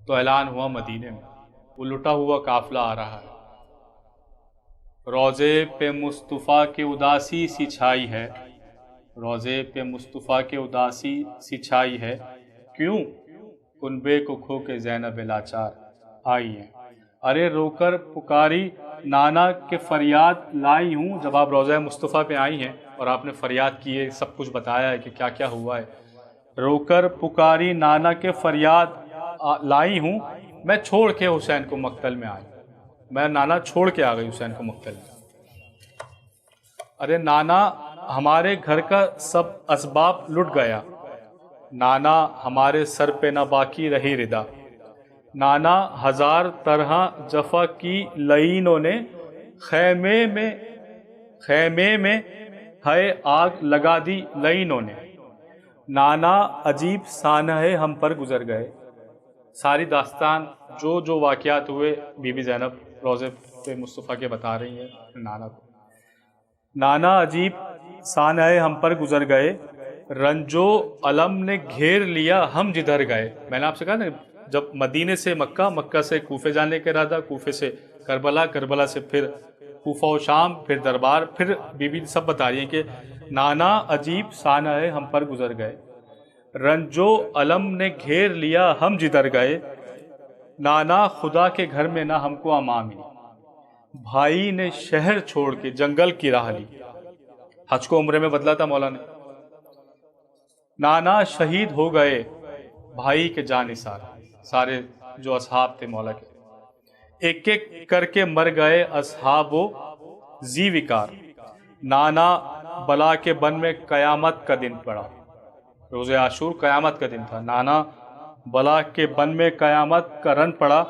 تو اعلان ہوا مدینے میں، وہ لٹا ہوا قافلہ آ رہا ہے، روضے پہ مصطفیٰ کے اداسی سی چھائی ہے، روضے پہ مصطفیٰ کے اداسی سی چھائی ہے، کیوں کنبے کو کھو کے زینب لاچار آئی ہیں۔ ارے رو کر پکاری نانا کے فریاد لائی ہوں، جب آپ روضہ مصطفیٰ پہ آئی ہیں اور آپ نے فریاد کی ہے، سب کچھ بتایا ہے کہ کیا کیا ہوا ہے، رو کر پکاری نانا کے فریاد لائی ہوں، میں چھوڑ کے حسین کو مقتل میں آئی، میں نانا چھوڑ کے آ گئی حسین کو مقتل میں۔ ارے نانا ہمارے گھر کا سب اسباب لٹ گیا، نانا ہمارے سر پہ نہ باقی رہی ردا، نانا ہزار طرح جفا کی لعینوں نے، خیمے میں ہے آگ لگا دی لعینوں نے، نانا عجیب سانحے ہم پر گزر گئے۔ ساری داستان جو واقعات ہوئے بی بی زینب روضے پہ مصطفیٰ کے بتا رہی ہیں نانا کو۔ نانا عجیب سانحے ہم پر گزر گئے، رنجو علم نے گھیر لیا ہم جدھر گئے۔ میں نے آپ سے کہا نا، جب مدینے سے مکہ، مکہ سے کوفے جانے کا ارادہ، کوفے سے کربلا، کربلا سے پھر کوفہ و شام، پھر دربار، پھر بی بی سب بتا رہی ہیں کہ نانا عجیب سانحے ہم پر گزر گئے، رنجو علم نے گھیر لیا ہم جدھر گئے، نانا خدا کے گھر میں نہ ہم کو امان ملی، بھائی نے شہر چھوڑ کے جنگل کی راہ لی۔ حج کو عمرے میں بدلا تھا مولا نے۔ نانا شہید ہو گئے بھائی کے جانثار، سارے جو اصحاب تھے مولا کے، ایک ایک کر کے مر گئے اصحاب و ذی وقار، نانا بلا کے بن میں قیامت کا دن پڑا۔ روز عاشور قیامت کا دن تھا، نانا بلا کے بن میں قیامت کا رن پڑا،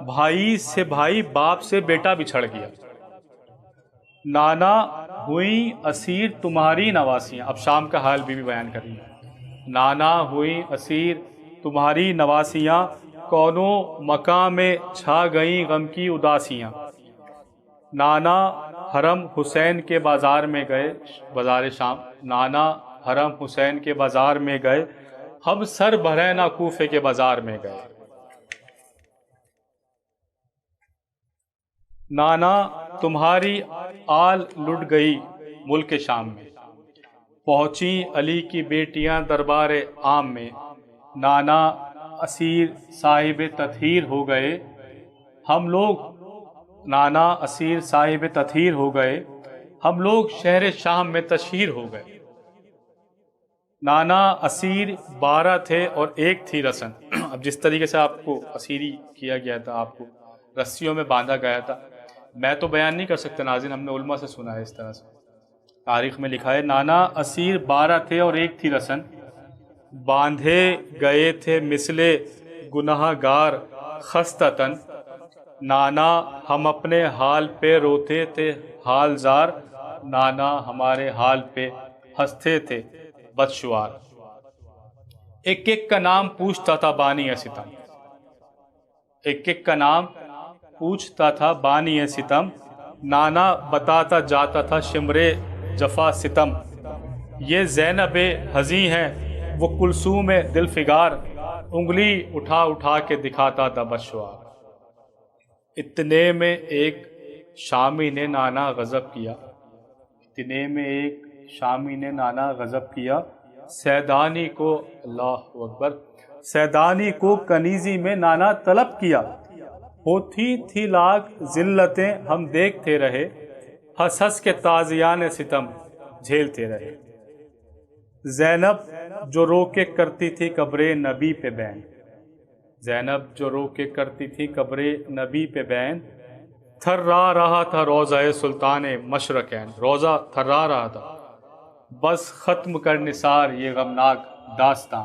بھائی سے بھائی، باپ سے بیٹا بچھڑ گیا، نانا ہوئی اسیر تمہاری نواسیاں۔ اب شام کا حال بھی بیان کر رہی ہیں۔ نانا ہوئی اسیر تمہاری نواسیاں، کونوں مقام میں چھا گئیں غم کی اداسیاں، نانا حرم حسین کے بازار میں گئے، بازار شام، نانا حرم حسین کے بازار میں گئے، ہم سر بھرے نہ کوفے کے بازار میں گئے، نانا تمہاری آل لٹ گئی ملک شام میں، پہنچی علی کی بیٹیاں دربار عام میں، نانا اسیر صاحب تطہیر ہو گئے ہم لوگ، نانا اسیر صاحب تطہیر ہو گئے ہم لوگ، شہر شام میں تشہیر ہو گئے، نانا اسیر 12 تھے اور ایک تھی رسن۔ اب جس طریقے سے آپ کو اسیری کیا گیا تھا، آپ کو رسیوں میں باندھا گیا تھا، میں تو بیان نہیں کر سکتا ناظرین، ہم نے علماء سے سنا ہے اس طرح سے، تاریخ میں لکھا ہے نانا اسیر 12 تھے اور ایک تھی رسن، باندھے گئے تھے مثل گناہ گار خستتاً، نانا ہم اپنے حال پہ روتے تھے حال زار، نانا ہمارے حال پہ ہنستے تھے بدشوار، ایک ایک کا نام پوچھتا تھا بانی ستم، ایک ایک کا نام پوچھتا تھا بانی ستم، نانا بتاتا جاتا تھا شمرے جفا ستم، یہ زینب حزیں ہیں وہ کلثوم دل فگار، انگلی اٹھا اٹھا کے دکھاتا تھا بدشوار، اتنے میں ایک شامی نے نانا غضب کیا، اتنے میں ایک شامی نے نانا غضب کیا، سیدانی کو، اللہ اکبر، سیدانی کو کنیزی میں نانا طلب کیا، ہوتی تھی لاکھ ذلتیں ہم دیکھتے رہے، ہنس ہنس کے تازیان ستم جھیلتے رہے، زینب جو رو کے کرتی تھی قبر نبی پہ بین، زینب جو رو کے کرتی تھی قبر نبی پہ بین، تھرا رہا تھا روضہ سلطان مشرقین، روضہ تھرا رہا تھا، بس ختم کر نثار یہ غمناک داستاں،